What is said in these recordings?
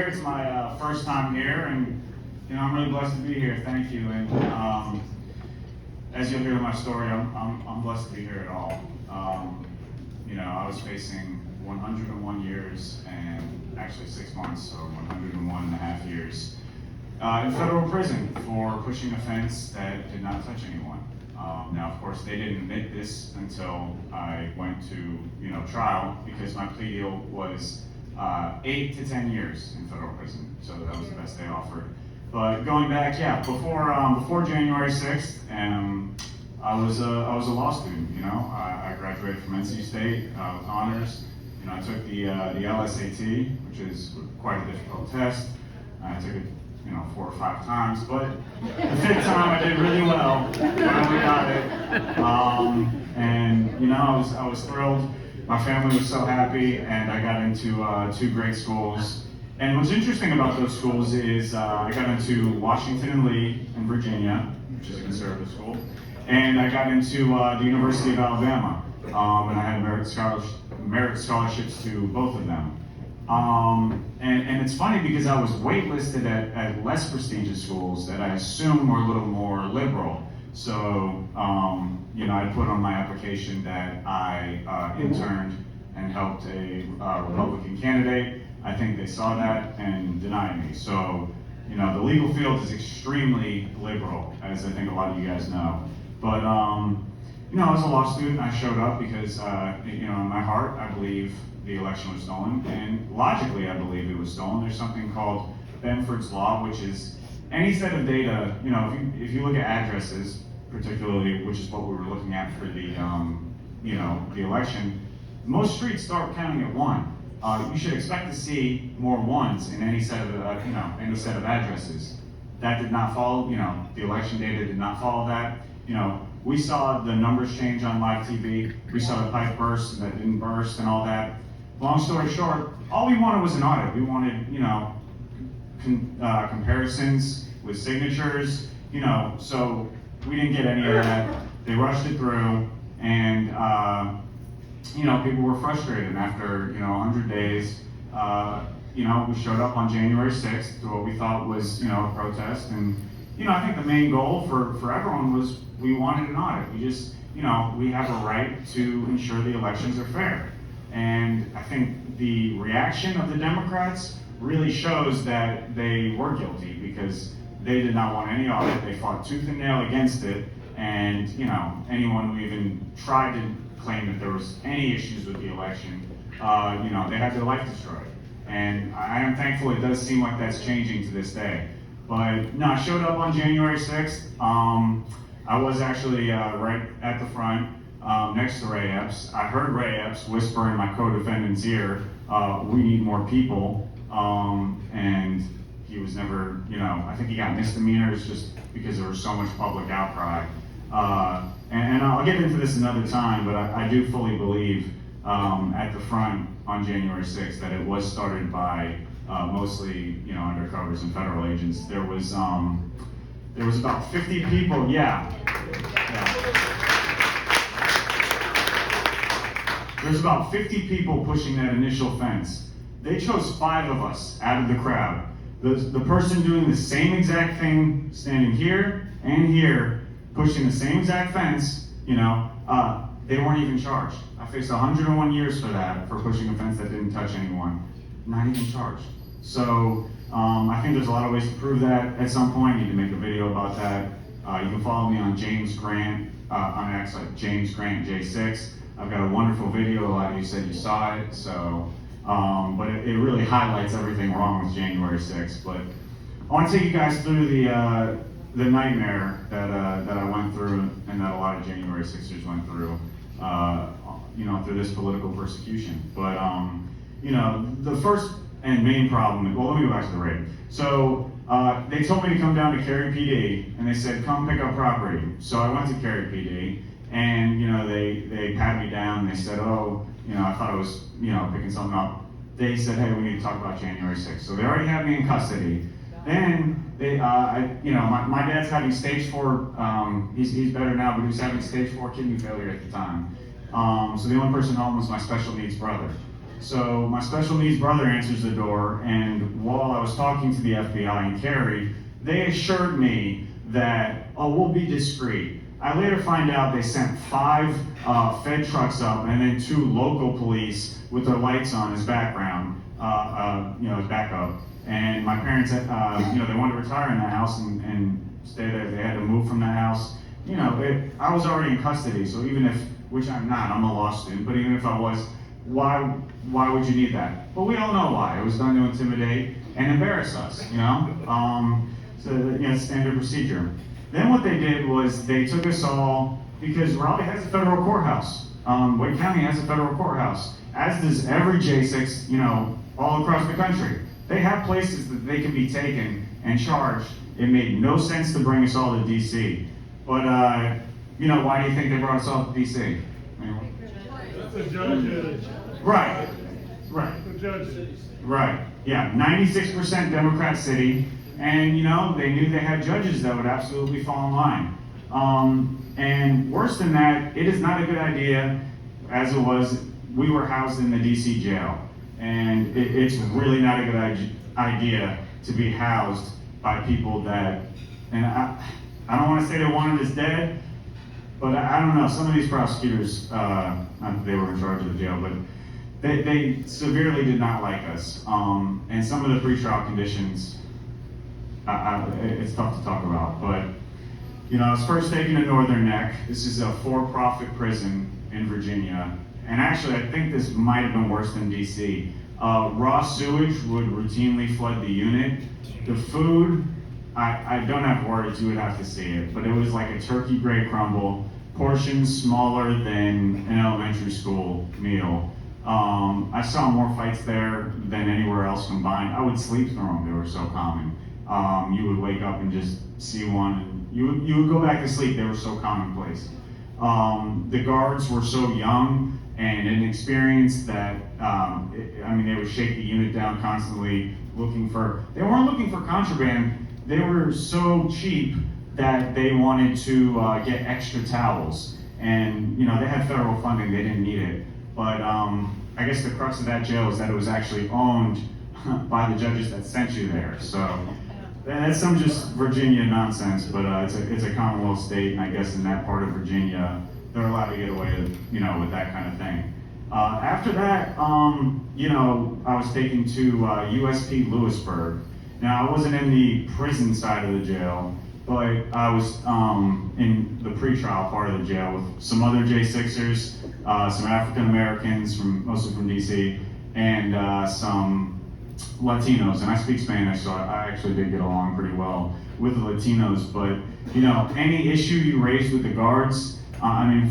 here. It's my first time here, and I'm really blessed to be here. Thank you. And as you'll hear in my story, I'm blessed to be here at all. I was facing 101 years and actually 6 months, so 101 and a half years in federal prison for pushing a fence that did not touch anyone. Now, of course, they didn't admit this until I went to trial, because my plea deal was 8 to 10 years in federal prison, so that was the best they offered. But going back, before January 6th, I was a law student. I graduated from NC State with honors. I took the LSAT, which is quite a difficult test. I took it 4 or 5 times, but the 5th time I did really well. Finally got it, and I was thrilled. My family was so happy, and I got into 2 great schools. And what's interesting about those schools is I got into Washington and Lee in Virginia, which is a conservative school, and I got into the University of Alabama, and I had merit scholarships to both of them. And it's funny because I was waitlisted at less prestigious schools that I assumed were a little more liberal. So, I put on my application that I interned and helped a Republican candidate. I think they saw that and denied me. So, the legal field is extremely liberal, as I think a lot of you guys know. But, as a law student, I showed up because, in my heart, I believe the election was stolen, and logically, I believe it was stolen. There's something called Benford's Law, which is any set of data. If you look at addresses, particularly, which is what we were looking at for the election, most streets start counting at 1. You should expect to see more ones in any set of any set of addresses. That did not follow. The election data did not follow that. We saw the numbers change on live TV. We saw the pipe burst that didn't burst and all that. Long story short, all we wanted was an audit. We wanted, comparisons with signatures, so we didn't get any of that. They rushed it through, and, people were frustrated. And after, 100 days, we showed up on January 6th to what we thought was, a protest. And, I think the main goal for everyone was we wanted an audit. We just, we have a right to ensure the elections are fair. And I think the reaction of the Democrats really shows that they were guilty, because they did not want any audit. They fought tooth and nail against it. And, anyone who even tried to claim that there was any issues with the election, they had their life destroyed. And I am thankful it does seem like that's changing to this day. But no, I showed up on January 6th. I was actually right at the front, next to Ray Epps. I heard Ray Epps whisper in my co-defendant's ear, "We need more people." And he was never, I think he got misdemeanors just because there was so much public outcry. And I'll get into this another time, but I do fully believe at the front on January 6th that it was started by mostly, undercovers and federal agents. There was about 50 people, There's about 50 people pushing that initial fence. They chose 5 of us out of the crowd. The person doing the same exact thing, standing here and here, pushing the same exact fence, they weren't even charged. I faced 101 years for that, for pushing a fence that didn't touch anyone. Not even charged. So I think there's a lot of ways to prove that at some point. I need to make a video about that. You can follow me on James Grant, James Grant J6. I've got a wonderful video. A lot of you said you saw it. So, but it really highlights everything wrong with January 6th. But I want to take you guys through the nightmare that I went through, and that a lot of January 6ers went through, through this political persecution. But the first and main problem, well, let me go back to the raid. So they told me to come down to Cary PD, and they said, "Come pick up property." So I went to Cary PD, and they patted me down, and they said, "Oh, I thought I was picking something up." They said, "Hey, we need to talk about January 6th." So they already have me in custody. Then my dad's having stage 4. He's better now, but he was having stage 4 kidney failure at the time. So the only person home was my special needs brother. So my special needs brother answers the door, and while I was talking to the FBI and Carrie, they assured me that, oh, we'll be discreet. I later find out they sent 5 Fed trucks up and then 2 local police with their lights on as background, as backup. And my parents, they wanted to retire in that house and stay there. They had to move from that house. I was already in custody, so even if, which I'm not, I'm a law student, but even if I was, why would you need that? But we all know why. It was done to intimidate and embarrass us, standard procedure. Then what they did was they took us all, because Raleigh has a federal courthouse. Wake County has a federal courthouse, as does every J6, all across the country. They have places that they can be taken and charged. It made no sense to bring us all to DC. But, why do you think they brought us all to DC? The judge. Right. The judges. Right. Yeah. 96% Democrat city, and they knew they had judges that would absolutely fall in line. And worse than that, it is not a good idea, as it was. We were housed in the DC jail, and it's really not a good idea to be housed by people that, and I don't want to say they wanted us dead, but I don't know. Some of these prosecutors, not that they were in charge of the jail, but they severely did not like us. And some of the pretrial conditions, it's tough to talk about. But, I was first taken to Northern Neck. This is a for-profit prison in Virginia. And actually, I think this might have been worse than DC. Raw sewage would routinely flood the unit. The food, I don't have words, you would have to see it, but it was like a turkey gray crumble, portions smaller than an elementary school meal. I saw more fights there than anywhere else combined. I would sleep through them, they were so common. You would wake up and just see one, and you would go back to sleep, they were so commonplace. The guards were so young and inexperienced that, they would shake the unit down constantly they weren't looking for contraband. They were so cheap that they wanted to get extra towels. And, they had federal funding, they didn't need it. But I guess the crux of that jail is that it was actually owned by the judges that sent you there. So that's some just Virginia nonsense, but it's a Commonwealth state, and I guess in that part of Virginia, they're allowed to get away with, with that kind of thing. After that, I was taken to USP Lewisburg. Now, I wasn't in the prison side of the jail, but I was in the pretrial part of the jail with some other J6ers, some African Americans, mostly from DC, and some Latinos. And I speak Spanish, so I actually did get along pretty well with the Latinos. But, any issue you raised with the guards,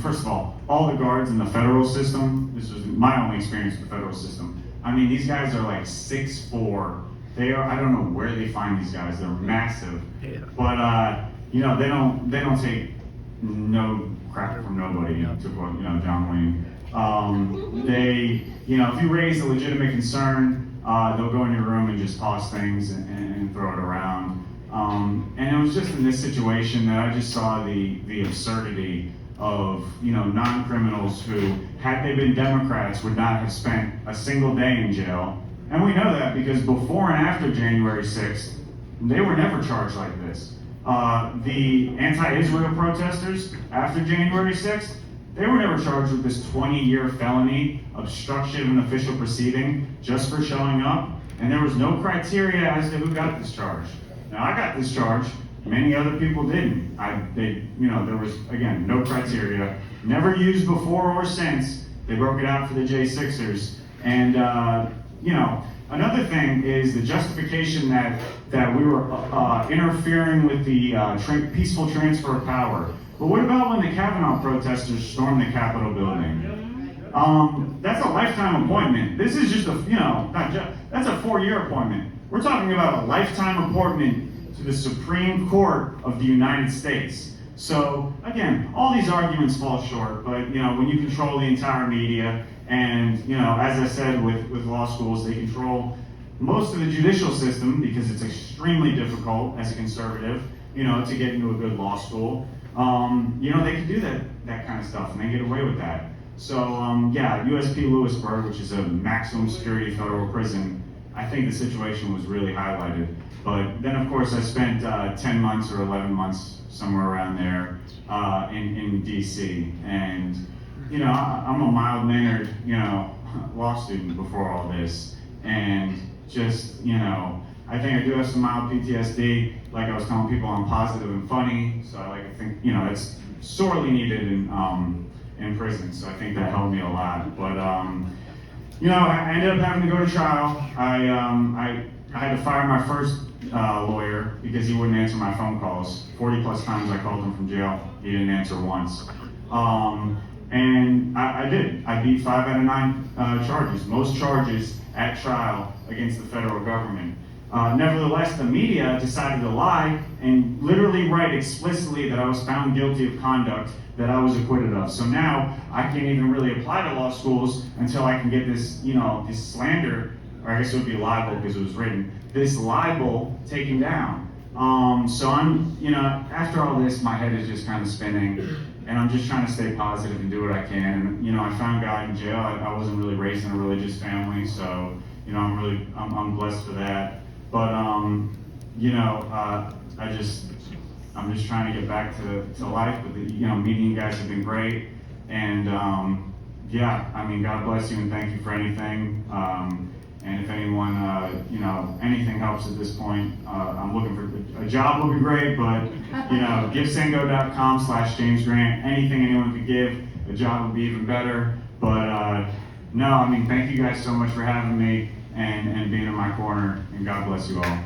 first of all the guards in the federal system, this was my only experience with the federal system. These guys are like 6'4". I don't know where they find these guys. They're massive. Yeah. But, they don't take no crap from nobody, to quote, John Wayne. If you raise a legitimate concern, they'll go in your room and just toss things and throw it around. And it was just in this situation that I just saw the absurdity of, non-criminals who, had they been Democrats, would not have spent a single day in jail. And we know that because before and after January 6th, they were never charged like this. The anti-Israel protesters after January 6th, they were never charged with this 20-year felony, obstruction of an official proceeding, just for showing up. And there was no criteria as to who got discharged. Now, I got discharged. Many other people didn't. There was, again, no criteria. Never used before or since. They broke it out for the J6ers. And, another thing is the justification that we were interfering with the peaceful transfer of power. But what about when the Kavanaugh protesters stormed the Capitol building? That's a lifetime appointment. This is just that's a 4-year appointment. We're talking about a lifetime appointment to the Supreme Court of the United States. So again, all these arguments fall short, but when you control the entire media, and as I said with law schools, they control most of the judicial system because it's extremely difficult as a conservative, to get into a good law school. They can do that kind of stuff and they get away with that. So yeah, USP Lewisburg, which is a maximum security federal prison, I think the situation was really highlighted. But then of course I spent 10 months or 11 months, somewhere around there, in DC. And you know, I'm a mild-mannered, you know, law student before all this. And just, you know, I think I do have some mild PTSD. Like I was telling people, I'm positive and funny, so I like to think, you know, it's sorely needed in prison. So I think that helped me a lot. But you know, I ended up having to go to trial. I had to fire my first lawyer because he wouldn't answer my phone calls. 40 plus times I called him from jail. He didn't answer once. And I did. I beat 5 out of 9 charges, most charges at trial against the federal government. Nevertheless, the media decided to lie and literally write explicitly that I was found guilty of conduct that I was acquitted of. So now I can't even really apply to law schools until I can get this, you know, this slander, or I guess it would be libel because it was written, this libel taken down. So I'm, you know, after all this, my head is just kind of spinning, and I'm just trying to stay positive and do what I can. And, you know, I found God in jail. I wasn't really raised in a religious family, so, you know, I'm blessed for that. But, you know, I'm just trying to get back to life. But, you know, meeting you guys have been great. And, yeah, I mean, God bless you and thank you for anything. And if anyone, you know, anything helps at this point, I'm looking for a job would be great, but, you know, givesango.com/James Grant. Anything anyone could give, a job would be even better. But, no, I mean, thank you guys so much for having me and being in my corner, and God bless you all.